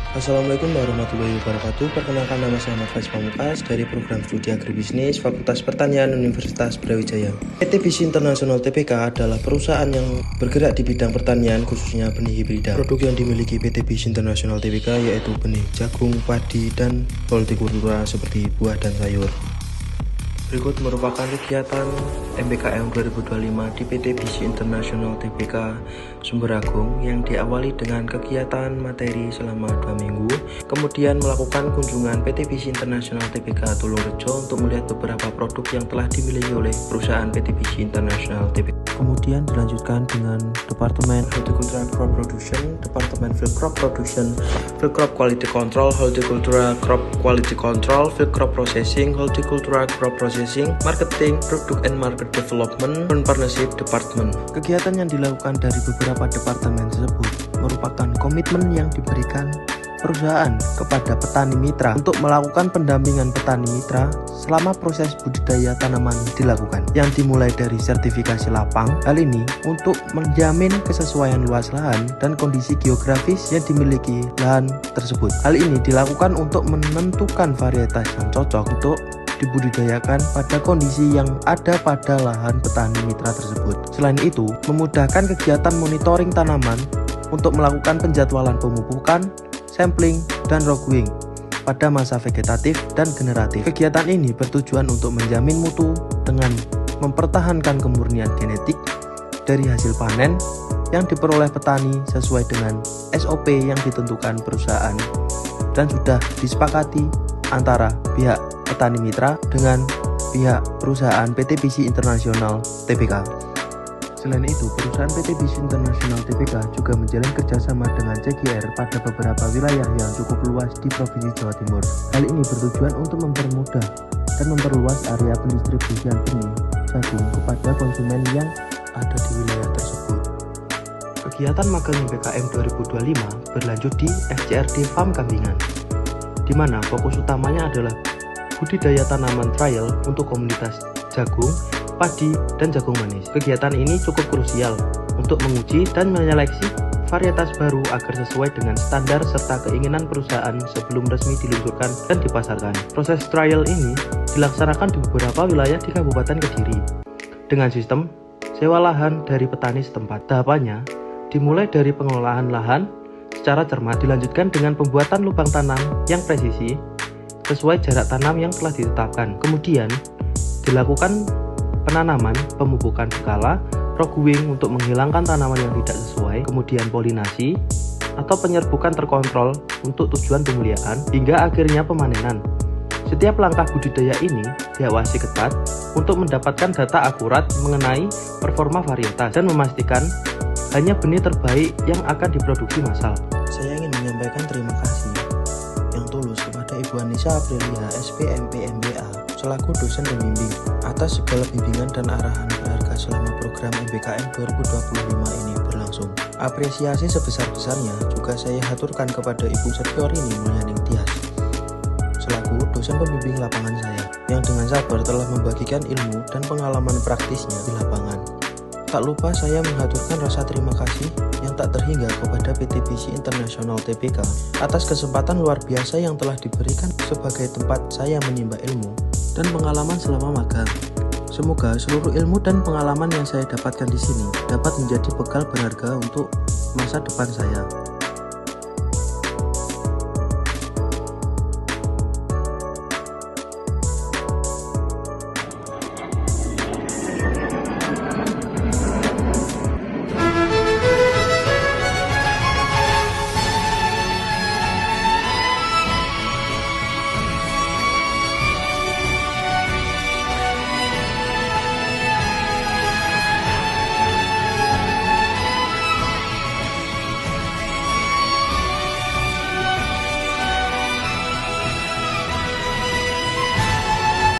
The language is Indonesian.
Assalamualaikum warahmatullahi wabarakatuh. Perkenalkan, nama saya Ahmad Faiz Pamungkas dari program studi agribisnis Fakultas Pertanian Universitas Brawijaya. PT Bisi Internasional Tbk adalah perusahaan yang bergerak di bidang pertanian, khususnya benih hibrida. Produk yang dimiliki PT Bisi Internasional Tbk yaitu benih jagung, padi, dan hortikultura seperti buah dan sayur. Berikut merupakan kegiatan MBKM 2025 di PT Bisi Internasional Tbk Sumber Agung yang diawali dengan kegiatan materi selama 2 minggu, kemudian melakukan kunjungan PT Bisi Internasional Tbk Tulungrejo untuk melihat beberapa produk yang telah dimiliki oleh perusahaan PT Bisi Internasional Tbk. Kemudian dilanjutkan dengan Departemen Horticultural Crop Production, Departemen Field Crop Production, Field Crop Quality Control, Horticultural Crop Quality Control, Field Crop Processing, Horticultural Crop Processing, Marketing, Product and Market Development, dan Partnership Department. Kegiatan yang dilakukan dari beberapa departemen tersebut merupakan komitmen yang diberikan perusahaan kepada petani mitra untuk melakukan pendampingan petani mitra selama proses budidaya tanaman dilakukan, yang dimulai dari sertifikasi lapang. Hal ini untuk menjamin kesesuaian luas lahan dan kondisi geografis yang dimiliki lahan tersebut. Hal ini dilakukan untuk menentukan varietas yang cocok untuk dibudidayakan pada kondisi yang ada pada lahan petani mitra tersebut. Selain itu, memudahkan kegiatan monitoring tanaman untuk melakukan penjadwalan pemupukan, sampling, dan rogwing pada masa vegetatif dan generatif. Kegiatan ini bertujuan untuk menjamin mutu dengan mempertahankan kemurnian genetik dari hasil panen yang diperoleh petani sesuai dengan SOP yang ditentukan perusahaan dan sudah disepakati antara pihak petani mitra dengan pihak perusahaan PT Bisi Internasional Tbk. Selain itu, perusahaan PT Bisi Internasional Tbk juga menjalin kerjasama dengan CGR pada beberapa wilayah yang cukup luas di Provinsi Jawa Timur. Hal ini bertujuan untuk mempermudah dan memperluas area pendistribusian benih jagung kepada konsumen yang ada di wilayah tersebut. Kegiatan magang MBKM 2025 berlanjut di FCRD Farm Kambingan, di mana fokus utamanya adalah budidaya tanaman trial untuk komunitas jagung, padi, dan jagung manis. Kegiatan ini cukup krusial untuk menguji dan menyeleksi varietas baru agar sesuai dengan standar serta keinginan perusahaan sebelum resmi diluncurkan dan dipasarkan. Proses trial ini dilaksanakan di beberapa wilayah di Kabupaten Kediri dengan sistem sewa lahan dari petani setempat. Tahapannya dimulai dari pengelolaan lahan secara cermat, dilanjutkan dengan pembuatan lubang tanam yang presisi sesuai jarak tanam yang telah ditetapkan. Kemudian dilakukan penanaman, pemupukan berkala, rogwing untuk menghilangkan tanaman yang tidak sesuai, kemudian polinasi atau penyerbukan terkontrol untuk tujuan pemuliaan, hingga akhirnya pemanenan. Setiap langkah budidaya ini diawasi ketat untuk mendapatkan data akurat mengenai performa varietas dan memastikan hanya benih terbaik yang akan diproduksi massal. Saya ingin menyampaikan terima kasih yang tulus kepada Ibu Anissa Aprilia, SPMP MBA, selaku dosen pembimbing atas segala bimbingan dan arahan berharga selama program MBKM 2025 ini berlangsung. Apresiasi sebesar-besarnya juga saya haturkan kepada Ibu Setiorini Mulyaning Tias, selaku dosen pembimbing lapangan saya, yang dengan sabar telah membagikan ilmu dan pengalaman praktisnya di lapangan. Tak lupa saya menghaturkan rasa terima kasih yang tak terhingga kepada PT Bisi Internasional Tbk atas kesempatan luar biasa yang telah diberikan sebagai tempat saya menimba ilmu dan pengalaman selama magang. Semoga seluruh ilmu dan pengalaman yang saya dapatkan di sini dapat menjadi bekal berharga untuk masa depan saya.